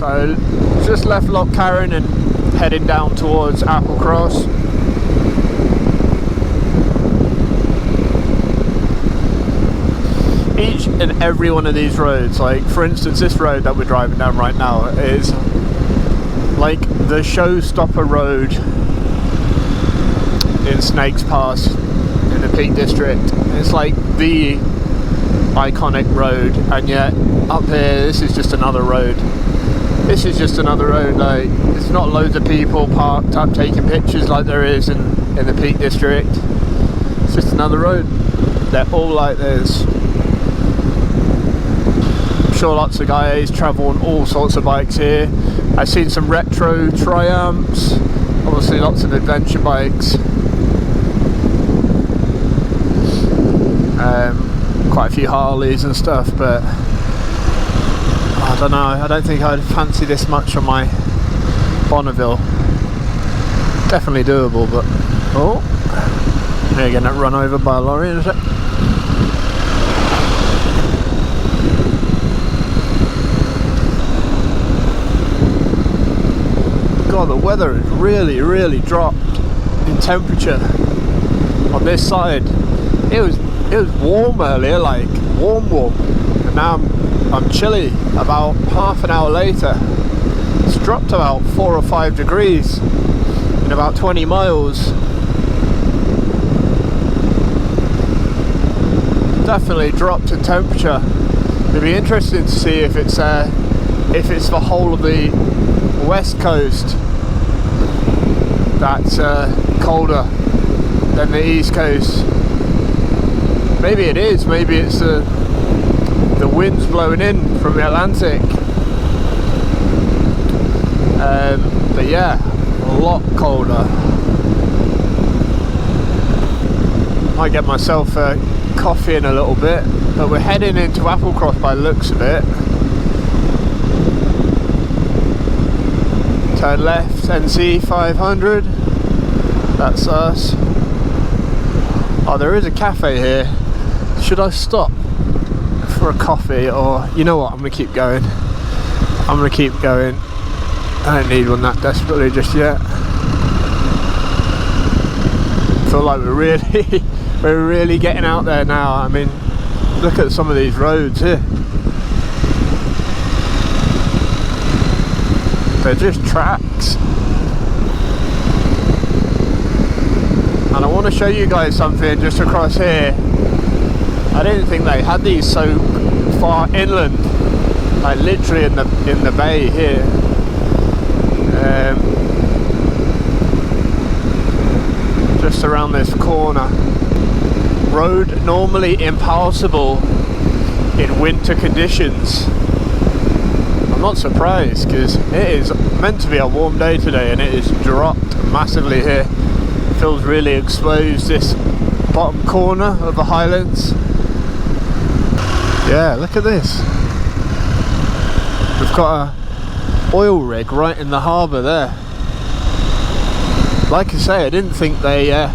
So just left Loch Carron and heading down towards Applecross. Each and every one of these roads, like for instance this road that we're driving down right now, is like the showstopper road in Snakes Pass in the Peak District. It's like the iconic road, and yet up here this is just another road. This is just another road. Like, it's not loads of people parked up taking pictures like there is in the Peak District. It's just another road. They're all like this. I'm sure lots of guys travel on all sorts of bikes here. I've seen some retro Triumphs, obviously lots of adventure bikes, quite a few Harleys and stuff, but I don't know, I don't think I'd fancy this much on my Bonneville. Definitely doable, but oh, they're getting run over by a lorry in a sec. God, the weather has really dropped in temperature on this side. It was warm earlier, like warm, and now I'm chilly. About half an hour later, it's dropped about 4 or 5 degrees in about 20 miles. Definitely dropped in temperature. It'd be interesting to see if it's the whole of the west coast that's colder than the east coast. Maybe it is. Maybe it's the winds blowing in from the Atlantic. But yeah, a lot colder. Might get myself a coffee in a little bit, but we're heading into Applecross by the looks of it. Turn left, NC500. That's us. Oh, there is a cafe here. Should I stop for a coffee, or you know what, I'm gonna keep going. I don't need one that desperately just yet. I feel like we're really getting out there now. I mean, look at some of these roads here. They're just tracks. And I want to show you guys something just across here. I didn't think they had these so far inland, like literally in the bay here. Just around this corner. Road normally impassable in winter conditions. I'm not surprised, because it is meant to be a warm day today and it is dropped massively here. It feels really exposed, this bottom corner of the Highlands. Yeah, look at this. We've got a oil rig right in the harbour there. Like I say, I didn't think they had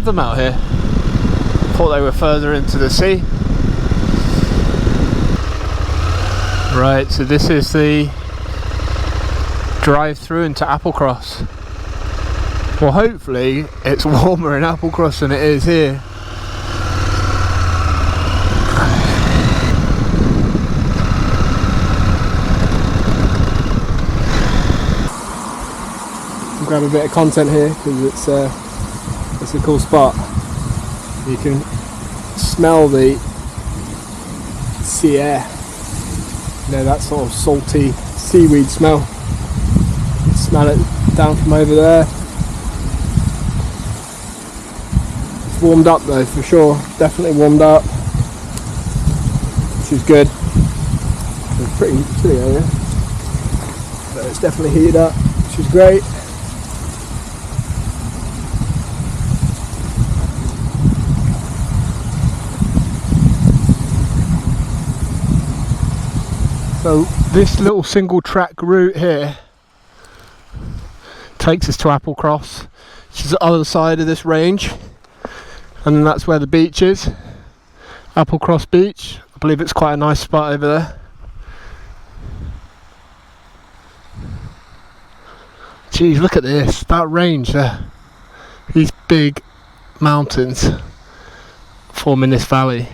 them out here. Thought they were further into the sea. Right, so this is the drive through into Applecross. Well, hopefully it's warmer in Applecross than it is here. Grab a bit of content here because it's a cool spot. You can smell the sea air. You know, that sort of salty seaweed smell. You can smell it down from over there. It's warmed up though, for sure. Definitely warmed up, which is good. It's pretty chilly area, but it's definitely heated up, which is great. So this little single track route here takes us to Applecross, which is the other side of this range, and that's where the beach is, Applecross Beach. I believe it's quite a nice spot over there. Geez, look at this, that range there. These big mountains forming this valley.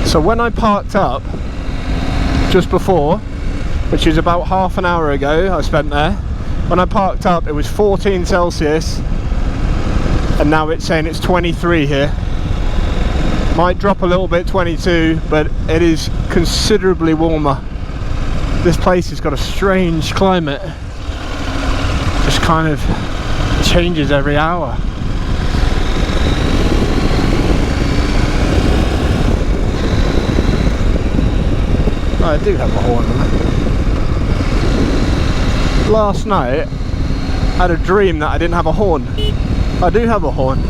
So when I parked up just before, which is about half an hour ago I spent there, when I parked up it was 14 Celsius and now it's saying it's 23 here. Might drop a little bit, 22, but it is considerably warmer. This place has got a strange climate, just kind of changes every hour. I do have a horn on it. Last night I had a dream that I didn't have a horn. I do have a horn.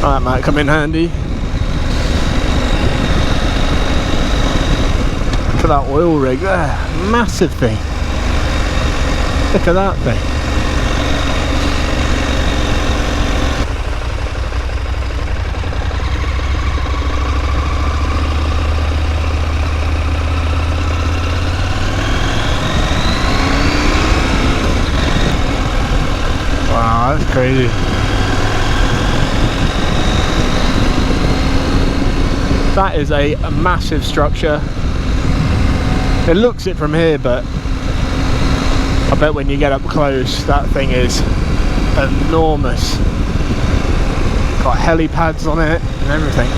That might come in handy. Look at that oil rig there, massive thing. Look at that thing. Wow, that's crazy. That is a massive structure. It looks it from here, but I bet when you get up close, that thing is enormous. Got helipads on it and everything.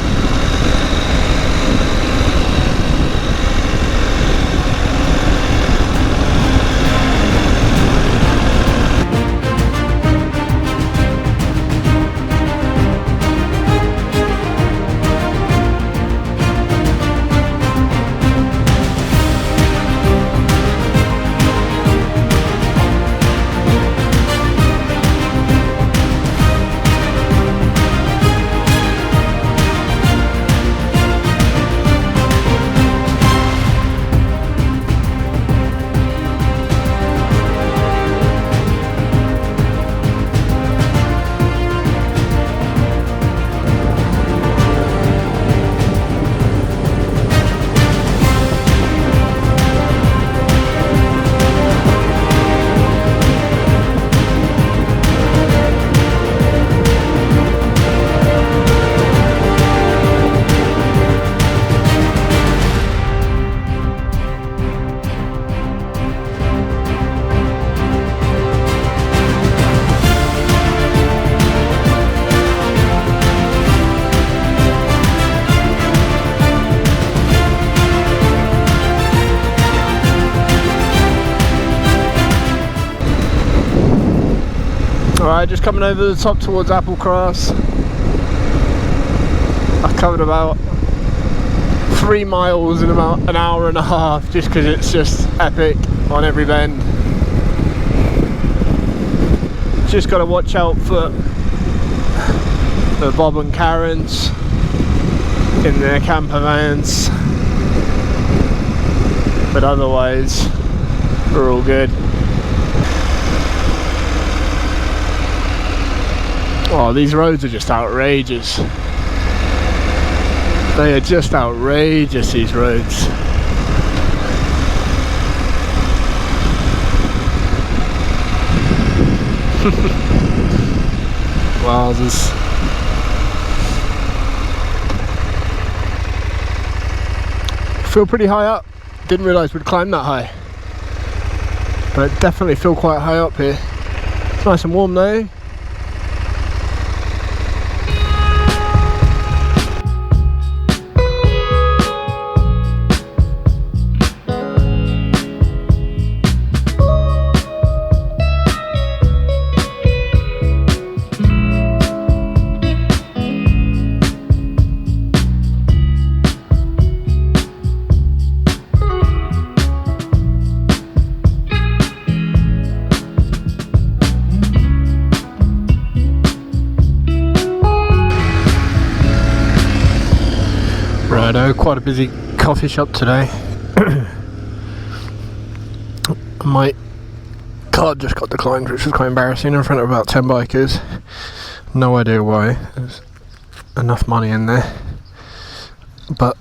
Alright, just coming over the top towards Applecross. I covered about 3 miles in about an hour and a half just because it's just epic on every bend. Just got to watch out for the Bob and Karens in their camper vans, but otherwise we're all good. Oh, these roads are just outrageous. They are just outrageous, these roads. Wowzers. Feel pretty high up. Didn't realise we'd climb that high. But I definitely feel quite high up here. It's nice and warm though. Righto, quite a busy coffee shop today. I might card just got declined, which was quite embarrassing in front of about 10 bikers. No idea why. There's enough money in there, but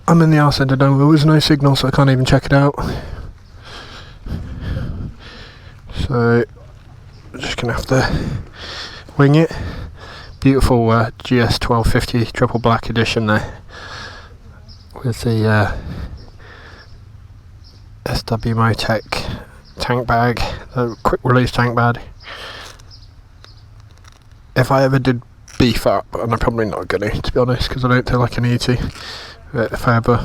I'm in the arse end of nowhere. There was no signal, so I can't even check it out. So I'm just gonna have to wing it. Beautiful GS 1250 triple black edition there, with the SW Motec tank bag, the quick release tank bag. If I ever did beef up, and I'm probably not gonna, to be honest, because I don't feel like I need to, but if I ever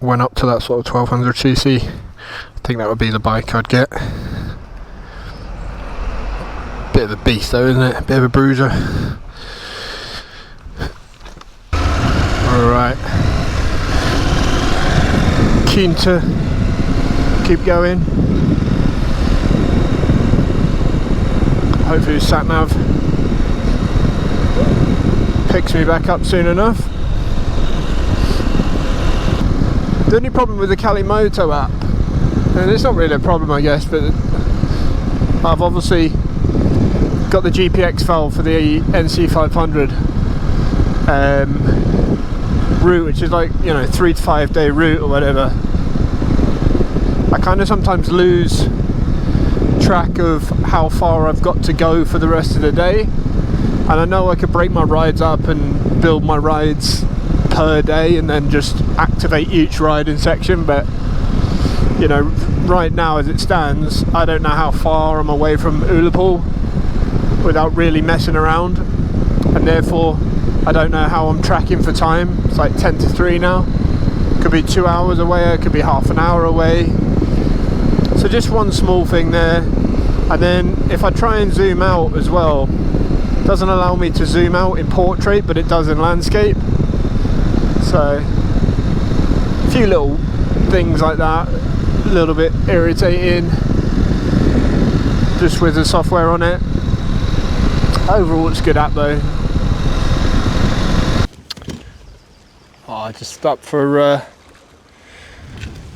went up to that sort of 1200cc, I think that would be the bike I'd get. Bit of a beast though, isn't it? Bit of a bruiser. Alright. Keen to keep going. Hopefully the sat nav picks me back up soon enough. The only problem with the Kalimoto app, and it's not really a problem I guess, but I've obviously got the GPX file for the NC500 route, which is like, you know, 3 to 5 day route or whatever. I kind of sometimes lose track of how far I've got to go for the rest of the day, and I know I could break my rides up and build my rides per day and then just activate each ride in section, but you know, right now as it stands, I don't know how far I'm away from Ullapool without really messing around, and therefore I don't know how I'm tracking for time. It's like 10 to 3 now. Could be 2 hours away, it could be half an hour away. So just one small thing there. And then if I try and zoom out as well, it doesn't allow me to zoom out in portrait, but it does in landscape. So a few little things like that, a little bit irritating just with the software on it. Overall it's a good app though. Oh, I just stopped for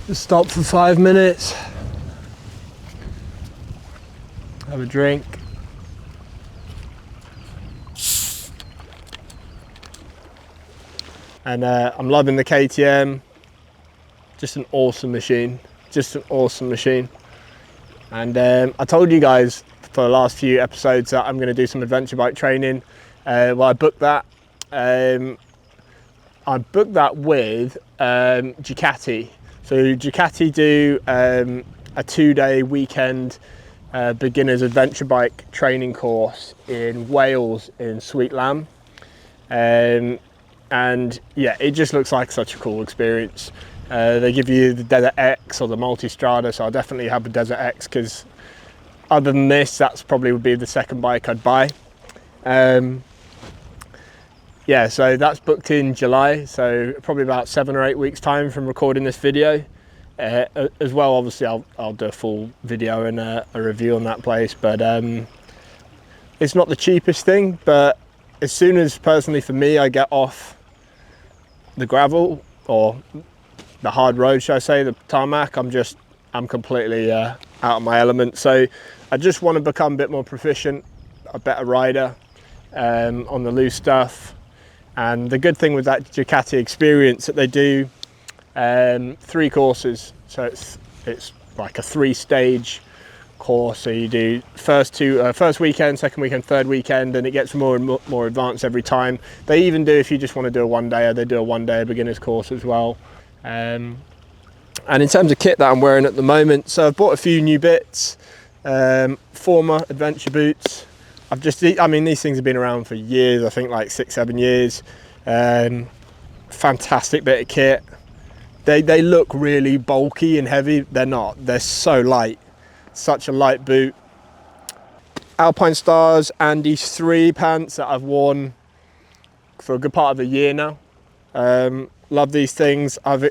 5 minutes, have a drink. And I'm loving the KTM. Just an awesome machine, just an awesome machine. And I told you guys for the last few episodes that I'm going to do some adventure bike training. Well, I booked that. I booked that with Ducati. So Ducati do a 2-day weekend beginners adventure bike training course in Wales in Sweet Lamb. And yeah, it just looks like such a cool experience. They give you the Desert X or the Multistrada, so I'll definitely have the Desert X, because other than this, that's probably would be the second bike I'd buy. Yeah, so that's booked in July, so probably about 7 or 8 weeks time from recording this video. As well, obviously I'll do a full video and a review on that place, but it's not the cheapest thing, but as soon as, personally for me, I get off the gravel or the hard road, shall I say, the tarmac, I'm completely out of my element. So I just want to become a bit more proficient, a better rider on the loose stuff. And the good thing with that Ducati experience that they do 3 courses, so it's like a 3-stage course. So you do first weekend, second weekend, third weekend, and it gets more and more advanced every time. They even do, if you just want to do a 1-dayer, they do a 1-day beginners course as well. And in terms of kit that I'm wearing at the moment, so I've bought a few new bits. Former adventure boots. I mean, these things have been around for years, I think like 6-7 years. Fantastic bit of kit. They look really bulky and heavy. They're not. They're so light. Such a light boot. Alpine Stars Andes 3 pants that I've worn for a good part of a year now. Love these things. I've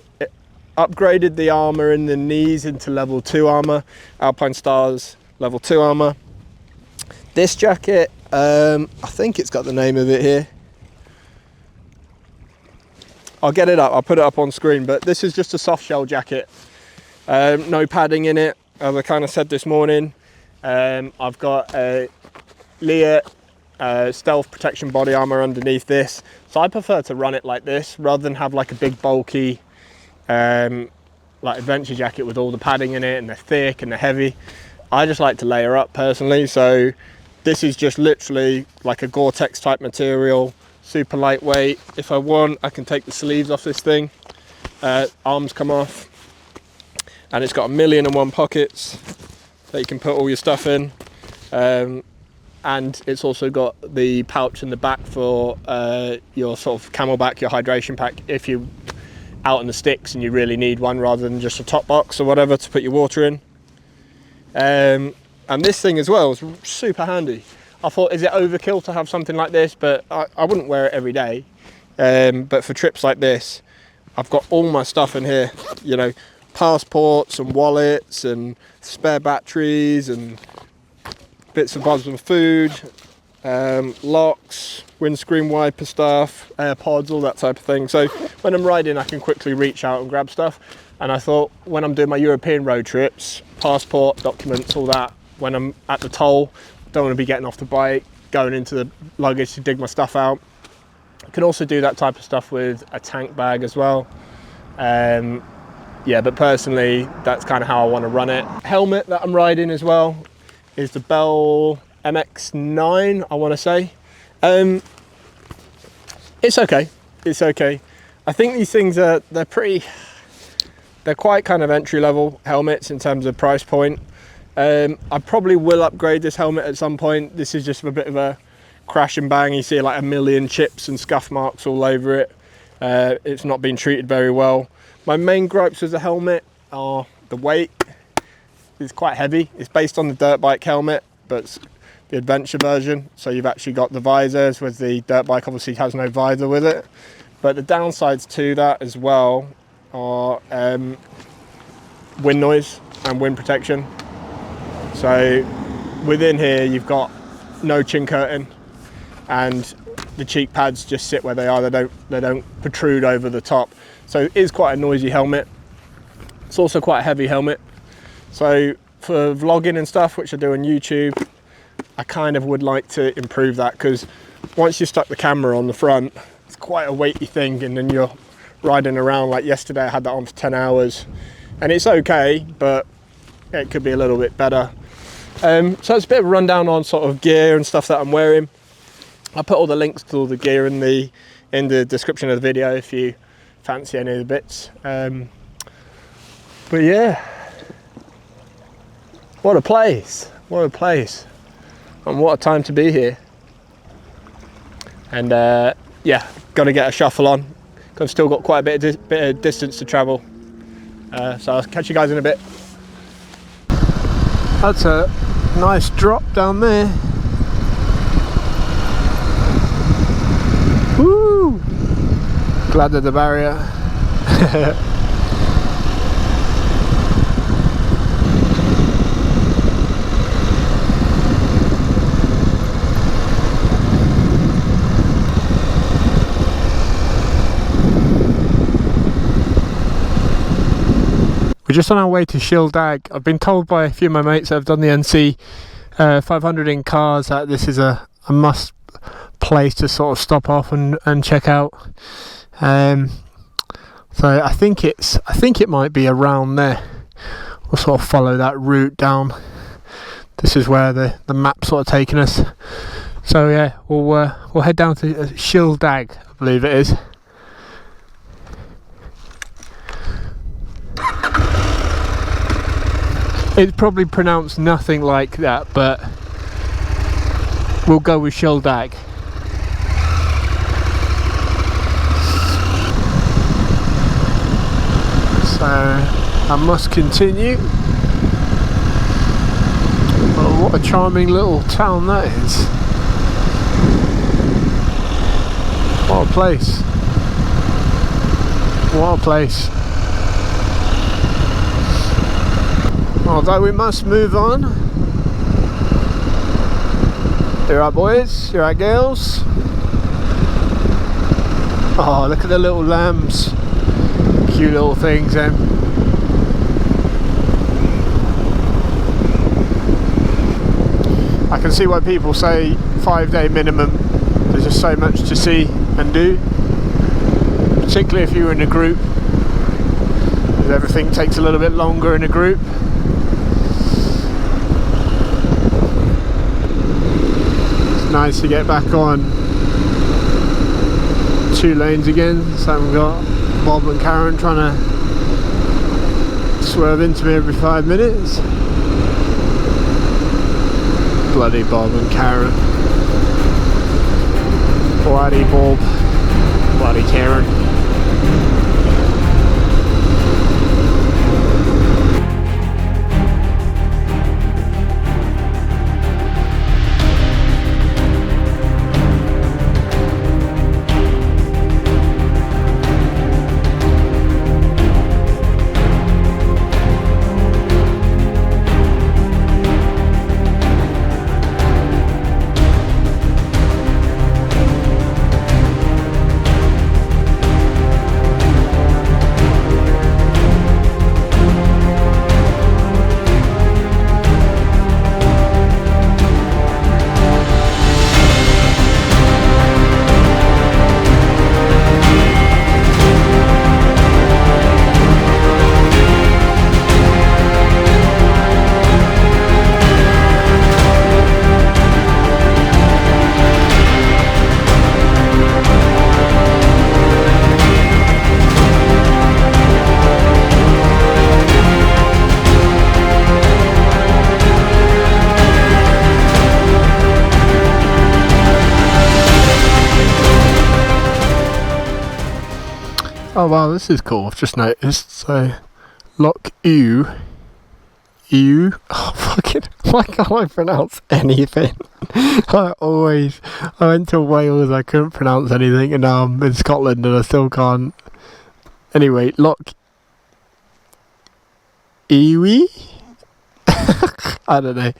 upgraded the armour in the knees into level 2 armour. Alpine Stars level 2 armour. This jacket, I think it's got the name of it here. I'll get it up, I'll put it up on screen, but this is just a soft shell jacket. No padding in it. as I kind of said this morning, I've got a Lear stealth protection body armor underneath this, so I prefer to run it like this rather than have like a big bulky like adventure jacket with all the padding in it and they're thick and they're heavy. I just like to layer up personally, so this is just literally like a Gore-Tex type material, super lightweight. If I want, I can take the sleeves off this thing, arms come off, and it's got 1,000,001 pockets that you can put all your stuff in, and it's also got the pouch in the back for your sort of camelback, your hydration pack, if you're out in the sticks and you really need one rather than just a top box or whatever to put your water in. And this thing as well is super handy. I thought, is it overkill to have something like this? But I wouldn't wear it every day. But for trips like this, I've got all my stuff in here, you know, passports and wallets and spare batteries and bits and bobs of food, locks, windscreen wiper stuff, AirPods, all that type of thing. So when I'm riding, I can quickly reach out and grab stuff. And I thought, when I'm doing my European road trips, passport, documents, all that, when I'm at the toll, don't want to be getting off the bike, going into the luggage to dig my stuff out. I can also do that type of stuff with a tank bag as well. Yeah, but personally, that's kind of how I want to run it. Helmet that I'm riding as well is the Bell MX9, I want to say. It's okay. It's okay. I think these things they're quite kind of entry-level helmets in terms of price point. I probably will upgrade this helmet at some point. This is just a bit of a crash and bang. You see like 1,000,000 chips and scuff marks all over it. It's not been treated very well. My main gripes with the helmet are the weight. It's quite heavy. It's based on the dirt bike helmet, but it's the adventure version. So you've actually got the visors, with the dirt bike obviously has no visor with it. But the downsides to that as well are wind noise and wind protection. So within here you've got no chin curtain, and the cheek pads just sit where they are. They don't protrude over the top. So it is quite a noisy helmet. It's also quite a heavy helmet. So for vlogging and stuff, which I do on YouTube, I kind of would like to improve that, because once you stuck the camera on the front, it's quite a weighty thing, and then you're riding around. Like yesterday I had that on for 10 hours and it's okay, but it could be a little bit better. So it's a bit of a rundown on sort of gear and stuff that I'm wearing. I'll put all the links to all the gear in the description of the video if you fancy any of the bits. But yeah, what a place, and what a time to be here. And yeah, got to get a shuffle on. I've still got quite a bit of distance to travel. So I'll catch you guys in a bit. That's a nice drop down there. Woo! Glad of the barrier. We're just on our way to Shildag. I've been told by a few of my mates that have done the NC500 in cars that this is a must place to sort of stop off and check out. So I think it might be around there. We'll sort of follow that route down. This is where the map's sort of taking us. So yeah, we'll head down to Shildag, I believe it is. It's probably pronounced nothing like that, but we'll go with Shildag. So I must continue. Oh, what a charming little town that is. What a place. What a place. Although we must move on. You alright boys? You alright girls? Oh, look at the little lambs. Cute little things then. can see why people say 5-day minimum. There's just so much to see and do, particularly if you're in a group, because everything takes a little bit longer in a group. It's nice to get back on 2 lanes again, so we've got Bob and Karen trying to swerve into me every 5 minutes. Bloody Bob and Karen. Bloody Bob. Bloody Karen. Oh wow, this is cool. I've just noticed. So, Loch Ewe. Oh fucking! Why can't I pronounce anything? I went to Wales. I couldn't pronounce anything, and now I'm in Scotland and I still can't. Anyway, Loch Ewe. I don't know.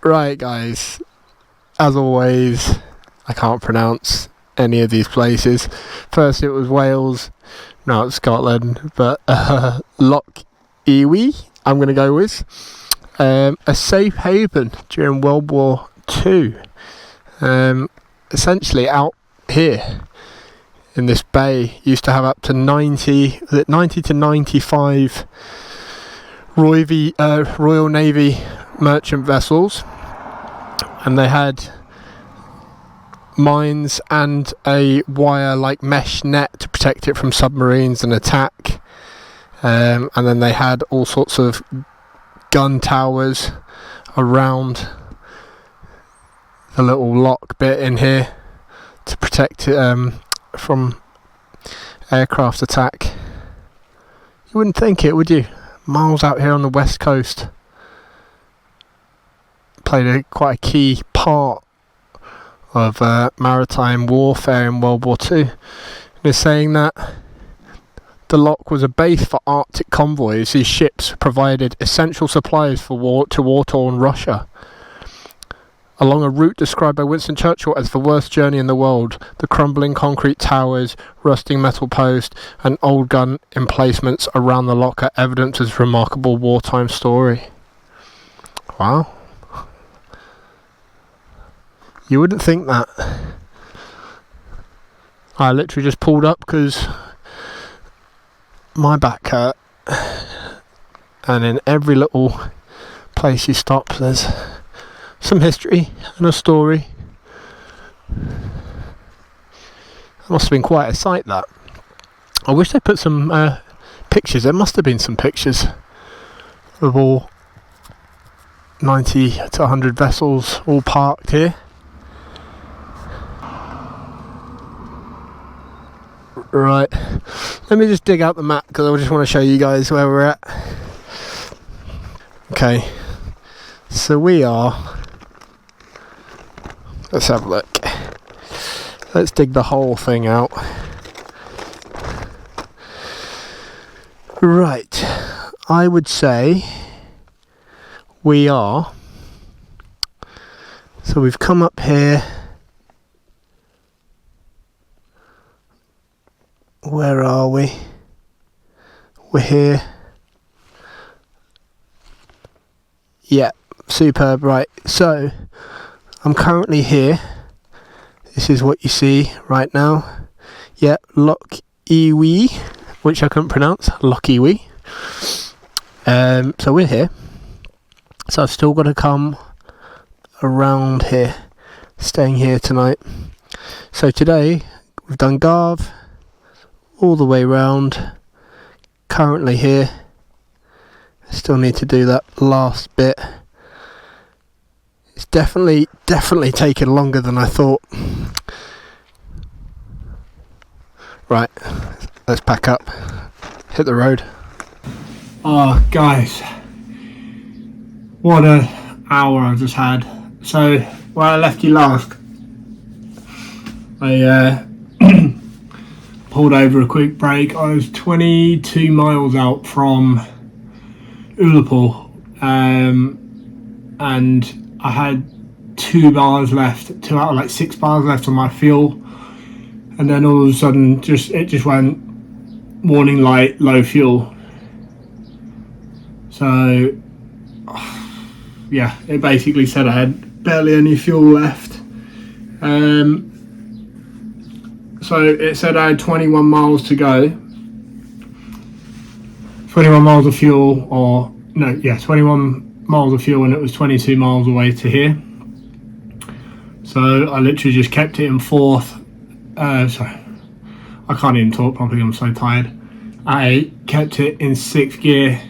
Right, guys. As always, I can't pronounce any of these places. First it was Wales, now it's Scotland, but Loch Ewe I'm going to go with. A safe haven during World War II. Essentially out here in this bay used to have up to 90 to 95 Royal Navy merchant vessels, and they had mines and a wire like mesh net to protect it from submarines and attack, and then they had all sorts of gun towers around the little lock bit in here to protect it from aircraft attack. You wouldn't think it, would you? Miles out here on the west coast. Played quite a key part of maritime warfare in World War II. And they're saying that the lock was a base for Arctic convoys. These ships provided essential supplies to war-torn Russia. Along a route described by Winston Churchill as the worst journey in the world, the crumbling concrete towers, rusting metal posts, and old gun emplacements around the lock are evidence of this remarkable wartime story. Wow. You wouldn't think that. I literally just pulled up because my back hurt, and in every little place you stop there's some history and a story. That must have been quite a sight, that. I wish they put some pictures. There must have been some pictures of all 90 to 100 vessels all parked here. Right, let me just dig out the map because I just want to show you guys where we're at. Okay, so we are, let's have a look. Let's dig the whole thing out. Right, I would say we are, so we've come up here. Where are we? We're here. Yeah, superb. Right, so I'm currently here. This is what you see right now. Yeah, Loch Iwi, which I couldn't pronounce. Loch Iwi. So we're here. So I've still got to come around here, staying here tonight. So today we've done Garve all the way round. Currently here. Still need to do that last bit. It's definitely taken longer than I thought. Right, let's pack up, hit the road. Oh guys, what an hour I've just had. So where I left you last, I pulled over a quick break. I was 22 miles out from Ullapool, and I had 2 bars left, 2 out of like 6 bars left on my fuel, and then all of a sudden it just went warning light, low fuel. So yeah, it basically said I had barely any fuel left. So it said I had 21 miles to go. 21 miles of fuel, 21 miles of fuel, and it was 22 miles away to here. So I literally just kept it in fourth. Sorry, I can't even talk properly, I'm so tired. I kept it in 6th gear,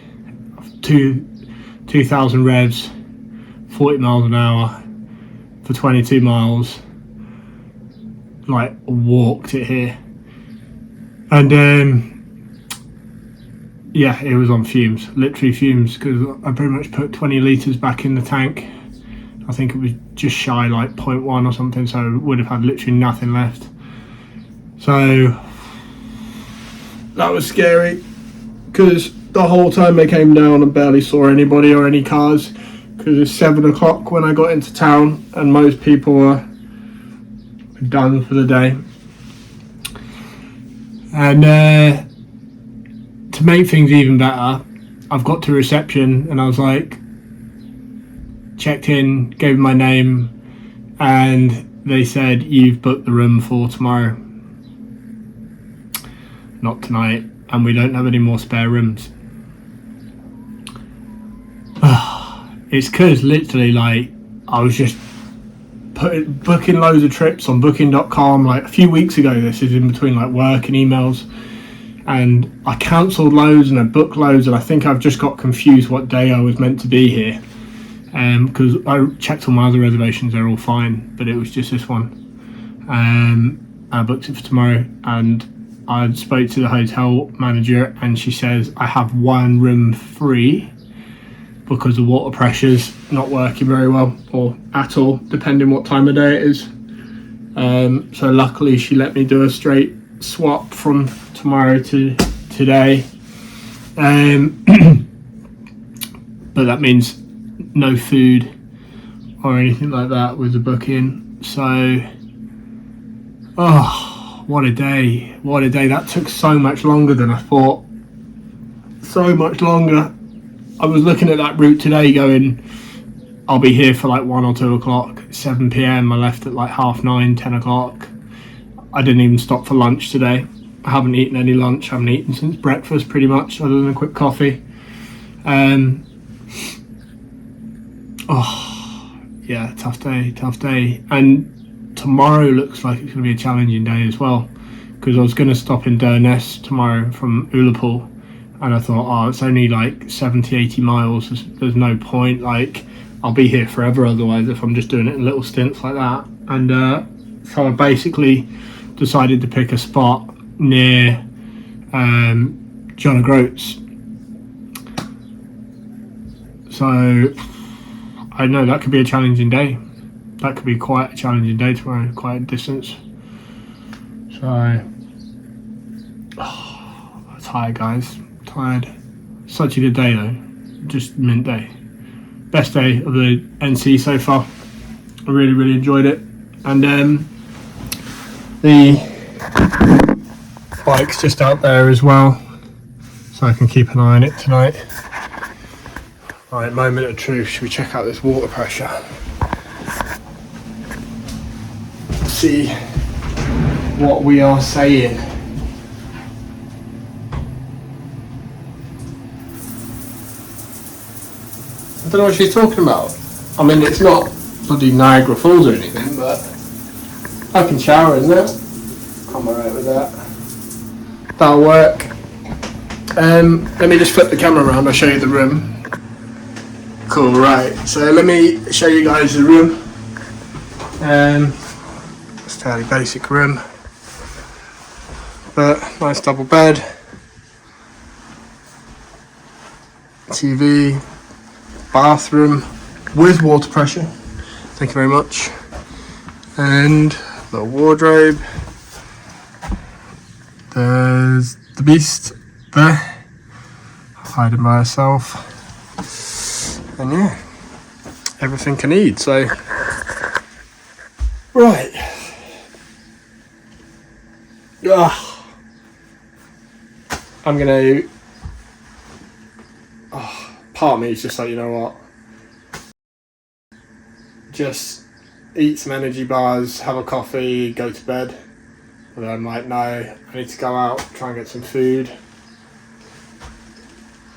2,000 revs, 40 miles an hour for 22 miles. Like, walked it here. And yeah, it was on fumes, literally fumes, because I pretty much put 20 litres back in the tank. I think it was just shy, like 0.1 or something, so I would have had literally nothing left. So that was scary, because the whole time I came down I barely saw anybody or any cars, because it's 7 o'clock when I got into town and most people were done for the day. And to make things even better, I've got to reception and I was like, checked in, gave my name, and they said, you've booked the room for tomorrow, not tonight, and we don't have any more spare rooms. It's because literally, like, I was just booking loads of trips on booking.com like a few weeks ago. This is in between like work and emails, and I cancelled loads and I booked loads, and I think I've just got confused what day I was meant to be here, because I checked all my other reservations, they're all fine, but it was just this one. I booked it for tomorrow, and I spoke to the hotel manager and she says I have 1 room free because the water pressure's not working very well, or at all, depending what time of day it is. So luckily she let me do a straight swap from tomorrow to today. But that means no food or anything like that with the booking. So, oh, what a day. What a day. That took so much longer than I thought. So much longer. I was looking at that route today going, I'll be here for like 1 or 2 o'clock, 7 p.m. I left at like 9:30, 10 o'clock. I didn't even stop for lunch today. I haven't eaten any lunch. I haven't eaten since breakfast pretty much, other than a quick coffee. Oh, yeah, tough day. And tomorrow looks like it's going to be a challenging day as well, because I was going to stop in Durness tomorrow from Ullapool, and I thought, oh, it's only like 70, 80 miles. There's no point. Like, I'll be here forever otherwise if I'm just doing it in little stints like that. And so I basically decided to pick a spot near John O'Groats. So I know that could be a challenging day. That could be quite a challenging day tomorrow, quite a distance. So, tired guys, tired. Such a good day though, just mint day. Best day of the NC so far. I really enjoyed it. And the bike's just out there as well, so I can keep an eye on it tonight. Right, moment of truth. Should we check out this water pressure? See what we are saying. I don't know what she's talking about. I mean, it's not bloody Niagara Falls or anything, but I can shower, isn't it? I'm alright with that. That'll work. Let me just flip the camera around, I'll show you the room. Cool, right. So let me show you guys the room. It's a fairly basic room, but nice double bed, TV, bathroom with water pressure. Thank you very much. And the wardrobe. There's the beast there, hiding by herself. And yeah, everything I need. So, right. I'm gonna. Part of me is just like, you know what? Just eat some energy bars, have a coffee, go to bed. And then I'm like, no, I need to go out, try and get some food.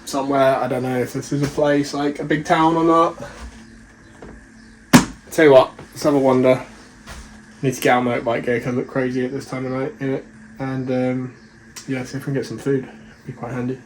Somewhere, I don't know if this is a place, like a big town or not. Tell you what, let's have a wander. Need to get out motorbike gear because I look crazy at this time of night, innit? And yeah, see if we can get some food. Be quite handy.